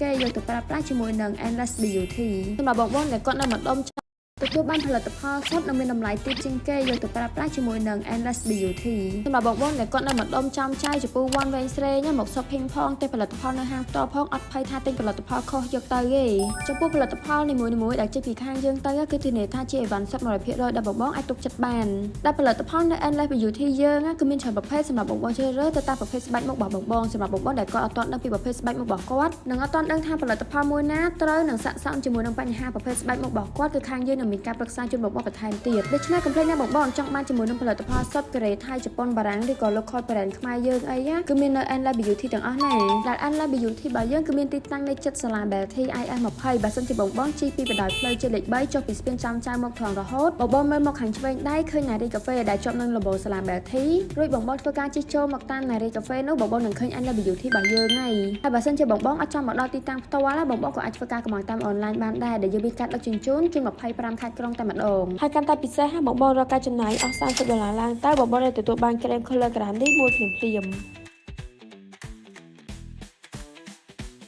គេយកទៅប្រើប្រាស់ជាមួយនឹង Endless Beauty សម្រាប់បងដែលគាត់នៅម្ដុំទទួលបានផលិតផលសុទ្ធនិងមានតម្លៃទាបជាងគេយកទៅប្រើប្រាស់ជាមួយនឹង Endless Beauty សម្រាប់បងដែលគាត់នៅម្ដុំចំចាយចំពោះវ៉ាន់វែងស្រេងមក shopping ផងតែផលិតផលនៅហាងផ្ទាល់ផងអត់ភ័យថាទិញផលិតផលខុសយកទៅទេចំពោះផលិតផលនីមួយៗដែលចេញពីខាងយើងទៅគឺធានាថាជាអីវ៉ាន់សុទ្ធ 100% ដែលបងអាចទុកចិត្តបានដែលផលិតផលនៅ Endless Beauty យើងគឺមានច្រើនប្រភេទសម្រាប់បងជ្រើសរើសទៅតាមប្រភេទស្បែកមុខរបស់បងសម្រាប់បងដែលគាត់អត់ទាន់ដឹងពីប្រភេទស្បែកមុខរបស់គាត់និងអត់ទាន់ដឹងថាផលិតផលមួយណាត្រូវនឹងស័ក្តិសមជាមួយនឹងបញ្ហាប្រភេទស្បែកមុខរបស់គាត់គឺខាងយើងនឹងមានការប្រឹក្សាជូនបងបន្ថែមទៀតដូច្នេះកុំភ្លេចណាបងចង់បានជាមួយនឹងផលិតផលសុទ្ធកូរ៉េថៃជប៉ុនបារាំងឬក៏ local brand ខ្មែរយើងអីគឺមាននៅ Endless Beauty ទាំងអស់ណាដែល Endless Beauty របស់យើងគឺមានទីតាំងនៅជិតសាលា Belty IS20 បើសិនជាបងជិះពីបណ្ដោយផ្លូវជាតិលេខ3ចុះពីស្ពានចំចៅមកត្រង់រហូតបងមើលមកខាងឆ្វេងដៃឃើញ Nari Cafe ដែលជាប់នឹង logo សាលា Belty រួចបងធ្វើការជិះចូលមកតាម Nari Cafe នោះបងនឹងឃើញ Endless Beauty របស់យើងហើយបើសិនជាបងអត់ចង់មកដល់ទីតាំងផ្ទាល់បងក៏អាចធ្វើការកម្មតាម online បានដែរដែលយើងមានការដឹកជញ្ជូនជូន25ខេត្តក្រុងតែម្ដងហើយកាន់តែពិសេសបងរកការចំណាយអស់$30ឡើងតើបងនឹងទទួលបានក្រែម Color Grande នេះមួយភ្លាម